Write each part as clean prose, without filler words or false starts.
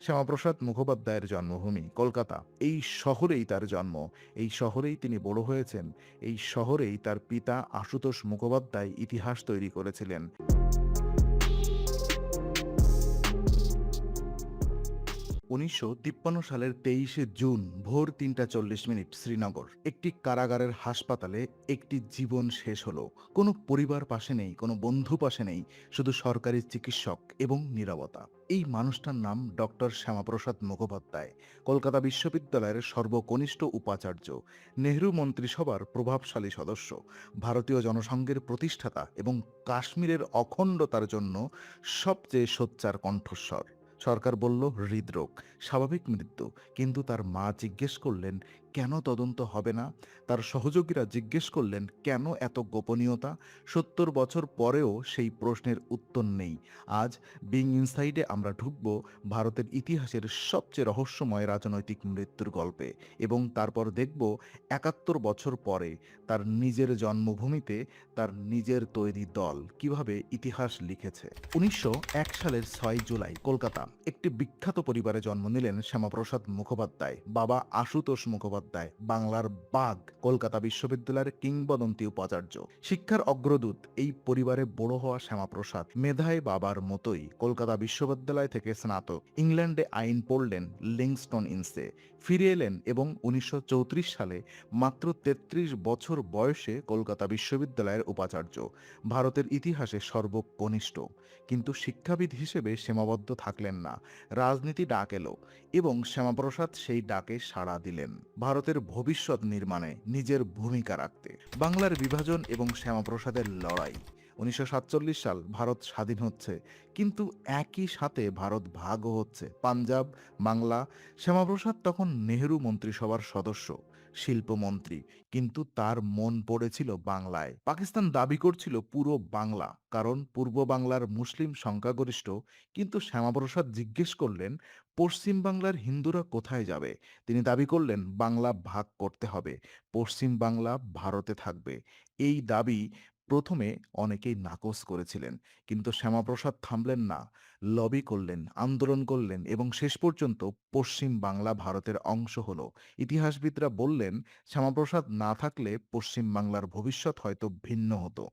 শ্যামাপ্রসাদ মুখোপাধ্যায়ের জন্মভূমি কলকাতা। এই শহরেই তার জন্ম, এই শহরেই তিনি বড় হয়েছেন, এই শহরেই তার পিতা আশুতোষ মুখোপাধ্যায় ইতিহাস তৈরি করেছিলেন। ১৯৫৩ সালের ২৩শে জুন ভোর ৩:৪০ শ্রীনগর। একটি কারাগারের হাসপাতালে একটি জীবন শেষ হলো। কোনো পরিবার পাশে নেই, কোনো বন্ধু পাশে নেই, শুধু সরকারি চিকিৎসক এবং নীরবতা। এই মানুষটার নাম ডক্টর শ্যামাপ্রসাদ মুখোপাধ্যায়, কলকাতা বিশ্ববিদ্যালয়ের সর্বকনিষ্ঠ উপাচার্য, নেহরু মন্ত্রিসভার প্রভাবশালী সদস্য, ভারতীয় জনসংঘের প্রতিষ্ঠাতা এবং কাশ্মীরের অখণ্ডতার জন্য সবচেয়ে সোচ্চার কণ্ঠস্বর। সরকার বলল হৃদরোগ, স্বাভাবিক মৃত্যু, কিন্তু তার মা জিজ্ঞেস করলেন কেন তদন্ত হবে না। তার সহযোগীরা জিজ্ঞেস করলেন কেন এত গোপনীয়তা। ৭০ বছর পরেও সেই প্রশ্নের উত্তর নেই। আজ বিং ইনসাইডে আমরা ঢুকব ভারতের ইতিহাসের সবচেয়ে রহস্যময় রাজনৈতিক মৃত্যুর গল্পে, এবং তারপর দেখব ৭১ বছর পরে তার নিজের জন্মভূমিতে তার নিজের তৈরি দল কিভাবে ইতিহাস লিখেছে। ১৯০১ সালের ৬ জুলাই কলকাতা। একটি বিখ্যাত পরিবারে জন্ম নিলেন শ্যামাপ্রসাদ মুখোপাধ্যায়। বাবা আশুতোষ মুখোপাধ্যায়, বাংলার বাঘ, কলকাতা বিশ্ববিদ্যালয়ের কিংবদন্তি উপাচার্য, শিক্ষার অগ্রদূত। এই পরিবারে বড় হওয়া শ্যামাপ্রসাদ মেধায় বাবার মতোই কলকাতা বিশ্ববিদ্যালয় থেকে স্নাতক, ইংল্যান্ডে আইন পড়লেন লিংস্টন ইনসে, ফিরে এলেন এবং ১৯৩৪ সালে মাত্র ৩৩ বছর বয়সে কলকাতা বিশ্ববিদ্যালয়ের উপাচার্য, ভারতের ইতিহাসে সর্বকনিষ্ঠ। কিন্তু শিক্ষাবিদ হিসেবে সীমাবদ্ধ থাকলেন না। রাজনীতি ডাক এলো এবং শ্যামাপ্রসাদ সেই ডাকে সাড়া দিলেন, ভারতের ভবিষ্যৎ নির্মাণে নিজের ভূমিকা রাখতে। বাংলার বিভাজন এবং শ্যামাপ্রসাদের লড়াই। ১৯৪৭ সাল ভারত স্বাধীন হচ্ছে, কিন্তু একই সাথে ভারত ভাগও হচ্ছে। পাঞ্জাব, বাংলা। শ্যামাপ্রসাদ তখন নেহেরু মন্ত্রিসভার সদস্য, শিল্পমন্ত্রী, কিন্তু তার মন পড়েছিল বাংলায়। পাকিস্তান দাবি করছিল পুরো বাংলা, কারণ পূর্ব বাংলার মুসলিম সংখ্যাগরিষ্ঠ। কিন্তু শ্যামাপ্রসাদ জিজ্ঞেস করলেন পশ্চিম বাংলার হিন্দুরা কোথায় যাবে। তিনি দাবি করলেন বাংলা ভাগ করতে হবে, পশ্চিম বাংলা ভারতে থাকবে। এই দাবি প্রথমে অনেকেই নাকচ করেছিলেন, কিন্তু শ্যামাপ্রসাদ থামলেন না। লবি করলেন, আন্দোলন করলেন এবং শেষ পর্যন্ত পশ্চিম বাংলা ভারতের অংশ হলো। ইতিহাসবিদরা বললেন শ্যামাপ্রসাদ না থাকলে পশ্চিম বাংলার ভবিষ্যৎ হয়তো ভিন্ন হতো।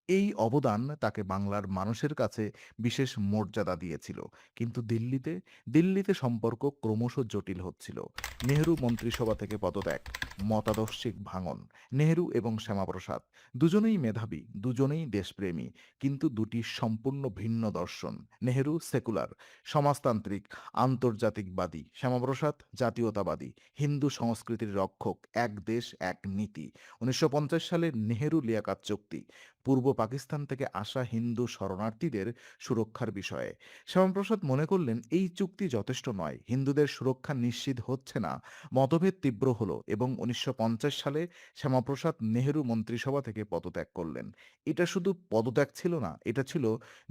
এই অবদান তাকে বাংলার মানুষের কাছে বিশেষ মর্যাদা দিয়েছিল। কিন্তু দিল্লিতে সম্পর্ক ক্রমশ জটিল হচ্ছিল। নেহেরু মন্ত্রিসভা থেকে পদত্যাগ, মতাদর্শিক ভাঙন। নেহেরু এবং শ্যামাপ্রসাদ দুজনেই মেধাবী, দুজনেই দেশপ্রেমী, কিন্তু দুটি সম্পূর্ণ ভিন্ন দর্শন। নেহেরু সেকুলার, সমাজতান্ত্রিক, আন্তর্জাতিকবাদী; শ্যামাপ্রসাদ জাতীয়তাবাদী, হিন্দু সংস্কৃতির রক্ষক, এক দেশ এক নীতি। ১৯৫০ সালে নেহেরু লিয়াকাত চুক্তি, পূর্ব পাকিস্তান থেকে আসা হিন্দু শরণার্থীদের সুরক্ষার বিষয়ে। শ্যামাপ্রসাদ মনে করলেন এই চুক্তি যথেষ্ট নয়, হিন্দুদের সুরক্ষা নিশ্চিত হচ্ছে না। মতভেদ তীব্র হলো এবং ১৯৫০ সালে শ্যামাপ্রসাদ নেহেরু মন্ত্রিসভা থেকে পদত্যাগ করলেন। এটা শুধু পদত্যাগ ছিল না, এটা ছিল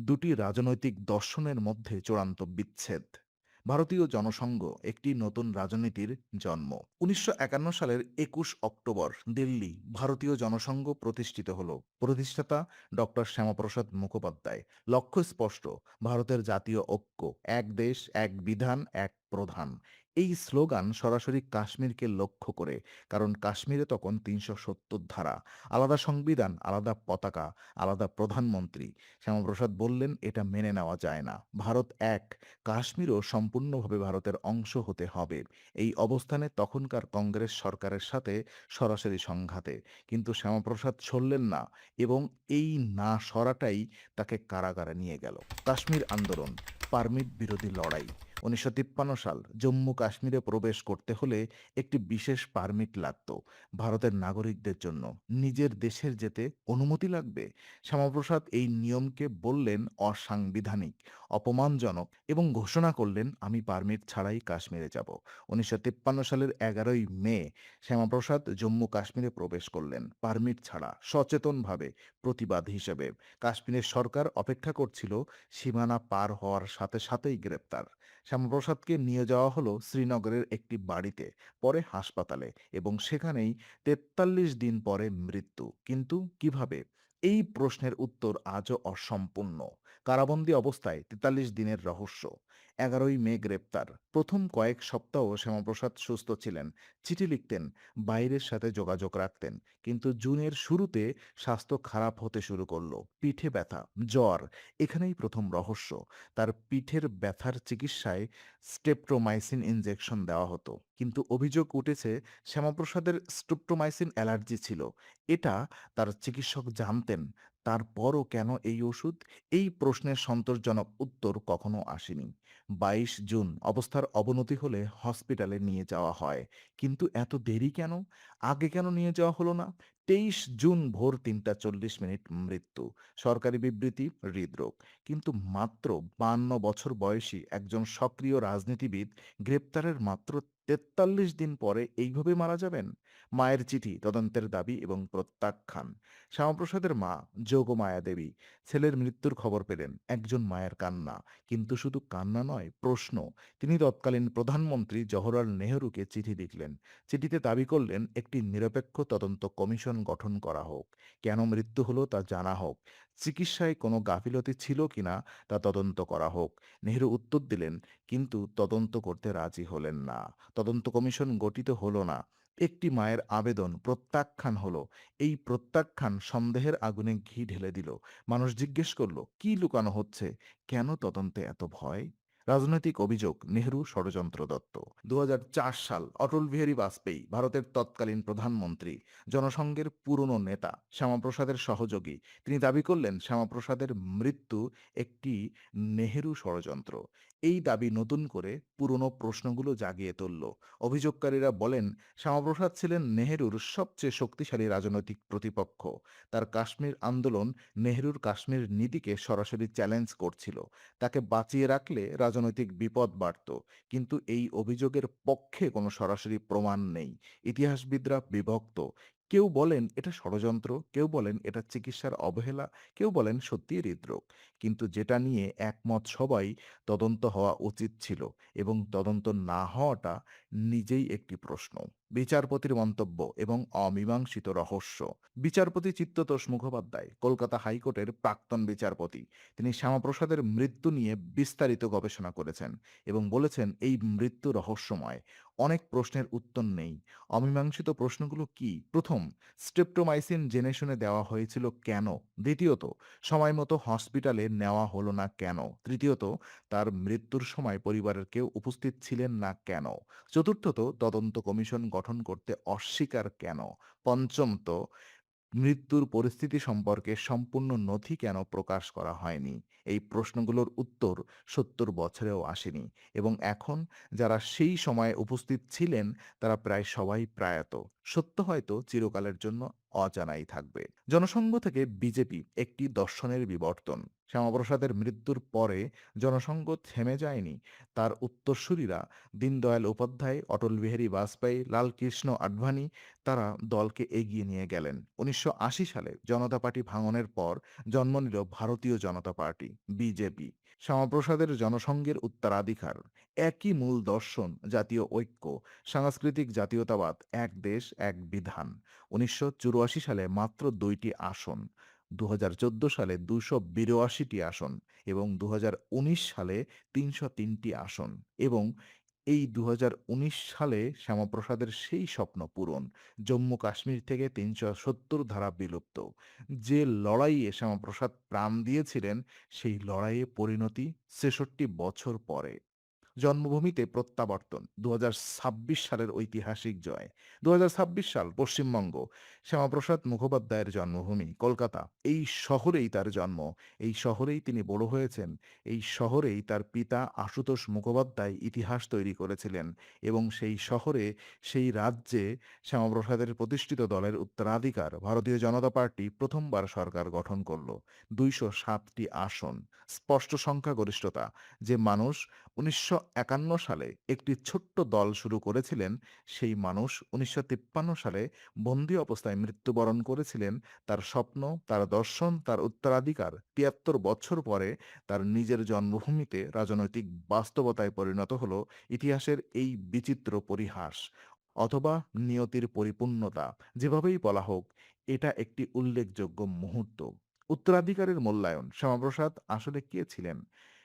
দুটি রাজনৈতিক দর্শনের মধ্যে চূড়ান্ত বিচ্ছেদ। ভারতীয় জনসংঘ, একটি নতুন রাজনীতির জন্ম। ১৯৫১ সালের ২১ অক্টোবর দিল্লি, ভারতীয় জনসংঘ প্রতিষ্ঠিত হল। প্রতিষ্ঠাতা ডক্টর শ্যামাপ্রসাদ মুখোপাধ্যায়। লক্ষ্য স্পষ্ট, ভারতের জাতীয় ঐক্য, এক দেশ এক বিধান এক প্রধান। এই স্লোগান সরাসরি কাশ্মীরকে লক্ষ্য করে, কারণ কাশ্মীরে তখন ৩৭০ ধারা, আলাদা সংবিধান, আলাদা পতাকা, আলাদা প্রধানমন্ত্রী। শ্যামাপ্রসাদ বললেন এটা মেনে নেওয়া যায় না। ভারত এক, কাশ্মীরও সম্পূর্ণভাবে ভারতের অংশ হতে হবে। এই অবস্থানে তখনকার কংগ্রেস সরকারের সাথে সরাসরি সংঘাতে, কিন্তু শ্যামাপ্রসাদ সরলেন না এবং এই না সরাটাই তাকে কারাগারে নিয়ে গেল। কাশ্মীর আন্দোলন, পারমিট বিরোধী লড়াই। ১৯৫৩ সাল জম্মু কাশ্মীরে প্রবেশ করতে হলে একটি বিশেষ পারমিট লাগত। ভারতের নাগরিকদের জন্য নিজের দেশের যেতে অনুমতি লাগবে। শ্যামাপ্রসাদ এই নিয়মকে বললেন অসাংবিধানিক, অপমানজনক এবং ঘোষণা করলেন আমি পারমিট ছাড়াই কাশ্মীরে যাব। ১৯৫৩ সালের ১১ই মে শ্যামাপ্রসাদ জম্মু কাশ্মীরে প্রবেশ করলেন পারমিট ছাড়া, সচেতনভাবে, প্রতিবাদ হিসেবে। কাশ্মীরের সরকার অপেক্ষা করছিল, সীমানা পার হওয়ার সাথে সাথেই গ্রেপ্তার। শ্যামাপ্রসাদকে নিয়ে যাওয়া হলো শ্রীনগরের একটি বাড়িতে, পরে হাসপাতালে, এবং সেখানেই ৪৩ দিন পরে মৃত্যু। কিন্তু কিভাবে? এই প্রশ্নের উত্তর আজও অসম্পূর্ণ। কারাবন্দী অবস্থায় ৪৩ দিনের রহস্য। ১১ই মে গ্রেপ্তার। প্রথম কয়েক সপ্তাহ শ্যামাপ্রসাদ সুস্থ ছিলেন। চিঠি লিখতেন, বাইরের সাথে যোগাযোগ রাখতেন। কিন্তু জুনের শুরুতে স্বাস্থ্য খারাপ হতে শুরু করলো। পিঠে ব্যথা, জ্বর, এখানেই প্রথম রহস্য। তার পিঠের ব্যথার চিকিৎসায় স্টেপ্টোমাইসিন ইনজেকশন দেওয়া হতো। কিন্তু অভিযোগ উঠেছে শ্যামাপ্রসাদের স্ট্রেপ্টোমাইসিন অ্যালার্জি ছিল। এটা তার চিকিৎসক জানতেন। তারপরও কেন এই ওষুধ? এই প্রশ্নের সন্তোষজনক উত্তর কখনো আসেনি। ২২ জুন অবস্থার অবনতি হলে হসপিটালে নিয়ে যাওয়া হয়। কিন্তু এত দেরি কেন? আগে কেন নিয়ে যাওয়া হলো না? ২৩ জুন ভোর ৩টা ৪০ মৃত্যু। সরকারি বিবৃতি, হৃদরোগ। কিন্তু মাত্র ৫২ বছর বয়সী একজন সক্রিয় রাজনীতিবিদ গ্রেপ্তারের মাত্র ৪৩ দিন পরে এইভাবে মারা যাবেন? মায়ের চিঠি, তদন্তের দাবি এবং প্রত্যাখ্যান। শ্যামাপ্রসাদের মা যোগমায়া দেবী ছেলের মৃত্যুর খবর পেলেন। একজন মায়ের কান্না। কিন্তু শুধু কান্না নয়, প্রশ্ন। তিনি তৎকালীন প্রধানমন্ত্রী জওহরলাল নেহরুকে চিঠি লিখলেন। চিঠিতে দাবি করলেন একটি নিরপেক্ষ তদন্ত কমিশন গঠন করা হোক। কেন মৃত্যু হলো তা জানা হোক। চিকিৎসায় কোনো গাফিলতি ছিল কিনা তা তদন্ত করা হোক। নেহরু উত্তর দিলেন, কিন্তু তদন্ত করতে রাজি হলেন না। তদন্ত কমিশন গঠিত হলো না। একটি মায়ের আবেদন প্রত্যাখ্যান হলো। এই প্রত্যাখ্যান সন্দেহের আগুনে ঘি ঢেলে দিল। মানুষ জিজ্ঞেস করল, কি লুকানো হচ্ছে? কেন তদন্তে এত ভয়? রাজনৈতিক অভিযোগ, নেহরু ষড়যন্ত্র দত্ত। ২০০৪ সাল, অটল বিহারী বাজপেয়ী ভারতের তৎকালীন প্রধানমন্ত্রী, জনসংঘের পুরনো নেতা, শ্যামাপ্রসাদের সহযোগী। তিনি দাবি করলেন শ্যামাপ্রসাদের মৃত্যু একটি নেহেরু ষড়যন্ত্র। এই দাবি নতুন করে পুরনো প্রশ্নগুলো জাগিয়ে তুলল। অভিযোগকারীরা বলেন শ্যামাপ্রসাদ ছিলেন নেহেরুর সবচেয়ে শক্তিশালী রাজনৈতিক প্রতিপক্ষ। তার কাশ্মীর আন্দোলন নেহেরুর কাশ্মীর নীতিকে সরাসরি চ্যালেঞ্জ করছিল। তাকে বাঁচিয়ে রাখলে রাজনৈতিক বিপদ বাড়ত। কিন্তু এই অভিযোগের পক্ষে কোনো সরাসরি প্রমাণ নেই। ইতিহাসবিদরা বিভক্ত। কেউ বলেন এটা ষড়যন্ত্র, কেউ বলেন এটা চিকিৎসার অবহেলা, কেউ বলেন সত্যিই হৃদরোগ। কিন্তু যেটা নিয়ে একমত সবাই, তদন্ত হওয়া উচিত ছিল এবং তদন্ত না হওয়াটা নিজেই একটি প্রশ্ন। বিচারপতির মন্তব্য এবং অমীমাংসিত রহস্য। বিচারপতি চিত্ততোষ মুখোপাধ্যায় কলকাতা হাইকোর্টের প্রাক্তন বিচারপতি। তিনি শ্যামাপ্রসাদের মৃত্যু নিয়ে বিস্তারিত গবেষণা করেছেন এবং বলেছেন এই মৃত্যু রহস্যময়। অনেক প্রশ্নের উত্তর নেই। অমীমাংসিত প্রশ্নগুলো কি? প্রথম, স্ট্রেপ্টোমাইসিন জেনে শুনে দেওয়া হয়েছিল কেন? দ্বিতীয়ত, সময় মতো হসপিটালে নেওয়া হলো না কেন? তৃতীয়ত, তার মৃত্যুর সময় পরিবারের কেউ উপস্থিত ছিলেন না কেন? চতুর্থত, তদন্ত কমিশন গঠন করতে অস্বীকার কেন? পঞ্চমত, মৃত্যুর পরিস্থিতি সম্পর্কে সম্পূর্ণ নথি কেন প্রকাশ করা হয়নি? এই প্রশ্নগুলোর উত্তর ৭০ বছরেও আসেনি এবং এখন যারা সেই সময়ে উপস্থিত ছিলেন তারা প্রায় সবাই প্রয়াত। সত্য হয়তো চিরকালের জন্য অজানাই থাকবে। জনসংঘ থেকে বিজেপি একটি দর্শনের বিবর্তন। শ্যামাপ্রসাদের মৃত্যুর পরে জনসংঘ থেমে যায়নি। তার উত্তরসূরিরা দীনদয়াল উপাধ্যায়, অটল বিহারী বাজপেয়ী, লালকৃষ্ণ আডবাণী, তারা দলকে এগিয়ে নিয়ে গেলেন। ১৯৮০ সালে জনতা পার্টি ভাঙনের পর জন্ম নিল ভারতীয় জনতা পার্টি, বিজেপি। শ্যামাপ্রসাদের জনসংঘের উত্তরাধিকার। একই মূল দর্শন, জাতীয় ঐক্য, সাংস্কৃতিক জাতীয়তাবাদ, এক দেশ এক বিধান। ১৯৮৪ সালে মাত্র ২টি আসন, ২০১৪ সালে ২৮২টি আসন এবং ২০১৯ সালে ৩০৩টি আসন এবং এই ২০১৯ সালে শ্যামাপ্রসাদের সেই স্বপ্ন পূরণ। জম্মু কাশ্মীর থেকে ৩৭০ ধারা বিলুপ্ত। যে লড়াইয়ে শ্যামাপ্রসাদ প্রাণ দিয়েছিলেন, সেই লড়াইয়ে পরিণতি ৬৬ বছর পরে। জন্মভূমিতে প্রত্যাবর্তন, ২০২৬ সালের ঐতিহাসিক জয়। ২০২৬ সাল, পশ্চিমবঙ্গ। শ্যামাপ্রসাদ মুখোপাধ্যায়ের জন্মভূমি কলকাতা। এই শহরেই তার জন্ম। এই শহরেই তিনি বড় হয়েছেন। এই শহরেই তার পিতা আশুতোষ মুখোপাধ্যায় ইতিহাস তৈরি করেছিলেন এবং সেই শহরে, সেই রাজ্যে শ্যামাপ্রসাদের প্রতিষ্ঠিত দলের উত্তরাধিকার ভারতীয় জনতা পার্টি প্রথমবার সরকার গঠন করল। ২০৭টি আসন, স্পষ্ট সংখ্যাগরিষ্ঠতা। যে মানুষ ১৯৫১ সালে একটি ছোট্ট দল শুরু করেছিলেন, সেই মানুষ ১৯৫৩ সালে বন্দী অবস্থায় মৃত্যুবরণ করেছিলেন। তার স্বপ্ন, তার দর্শন, তার উত্তরাধিকার ৭৩ বছর পরে তার নিজের জন্মভূমিতে রাজনৈতিক বাস্তবতায় পরিণত হল। ইতিহাসের এই বিচিত্র পরিহাস অথবা নিয়তির পরিপূর্ণতা, যেভাবেই বলা হোক, এটা একটি উল্লেখযোগ্য মুহূর্ত। উত্তরাধিকারের মূল্যায়ন শ্যামাপ্রসাদ আসলে কে ছিলেন?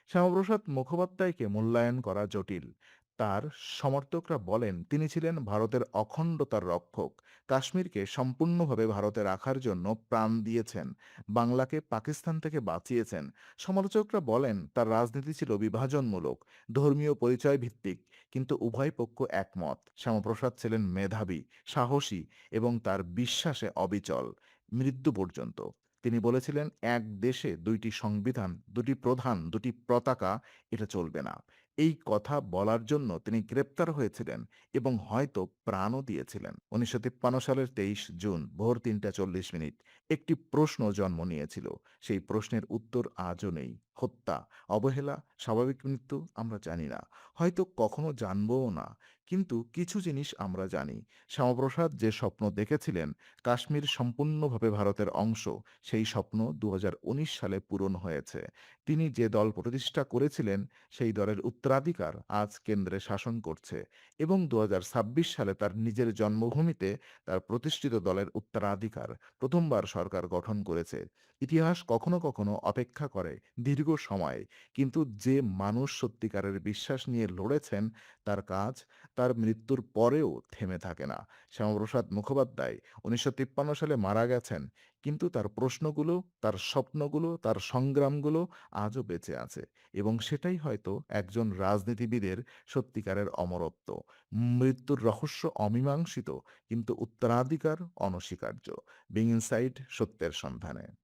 শ্যামাপ্রসাদ মুখোপাধ্যায়কে মূল্যায়ন করা জটিল। তার সমর্থকরা বলেন তিনি ছিলেন ভারতের অখণ্ডতার রক্ষক, কাশ্মীরকে সম্পূর্ণভাবে ভারতে রাখার জন্য প্রাণ দিয়েছেন, বাংলাকে পাকিস্তান থেকে বাঁচিয়েছেন। সমালোচকরা বলেন তার রাজনীতি ছিল বিভাজনমূলক, ধর্মীয় পরিচয় ভিত্তিক, কিন্তু উভয় পক্ষ একমত শ্যামাপ্রসাদ ছিলেন মেধাবী, সাহসী এবং তার বিশ্বাসে অবিচল মৃত্যু পর্যন্ত। তিনি বলেছিলেন, "এক দেশে ২ টি সংবিধান, ২ টি প্রধান, ২ টি পতাকা, এটা চলবে না।" এই কথা বলার জন্য তিনি গ্রেপ্তার হয়েছিলেন এবং হয়তো প্রাণও দিয়েছিলেন। ১৯৫৩ সালের ২৩ জুন ভোর ৩:৪০ একটি প্রশ্ন জন্ম নিয়েছিল। সেই প্রশ্নের উত্তর আজও নেই। হত্যা, অবহেলা, স্বাভাবিক মৃত্যু আমরা জানি না। হয়তো কখনো জানবও না। কিন্তু কিছু জিনিস আমরা জানি। শ্যামাপ্রসাদ যে স্বপ্ন দেখেছিলেন কাশ্মীর সম্পূর্ণভাবে ভারতের অংশ, সেই স্বপ্ন ২০১৯ সালে পূরণ হয়েছে। তিনি যে দল প্রতিষ্ঠা করেছিলেন, সেই দলের উত্তরাধিকার আজ কেন্দ্রে শাসন করছে এবং ২০২৬ সালে তার নিজের জন্মভূমিতে তার প্রতিষ্ঠিত দলের উত্তরাধিকার প্রথমবার সরকার গঠন করেছে। ইতিহাস কখনো কখনো অপেক্ষা করে দীর্ঘ সময়, কিন্তু যে মানুষ সত্যিকারের বিশ্বাস নিয়ে লড়েছেন, তার কাজ তার মৃত্যুর পরেও থেমে থাকে না। শ্যামাপ্রসাদ মুখোপাধ্যায় ১৯৫৩ সালে মারা গেছেন, কিন্তু তার প্রশ্নগুলো, তার স্বপ্নগুলো, তার সংগ্রামগুলো আজও বেঁচে আছে এবং সেটাই হয়তো একজন রাজনীতিবিদের সত্যিকারের অমরত্ব। মৃত্যুর রহস্য অমীমাংসিত, কিন্তু উত্তরাধিকার অনস্বীকার্য। বিং ইনসাইড সত্যের সন্ধানে।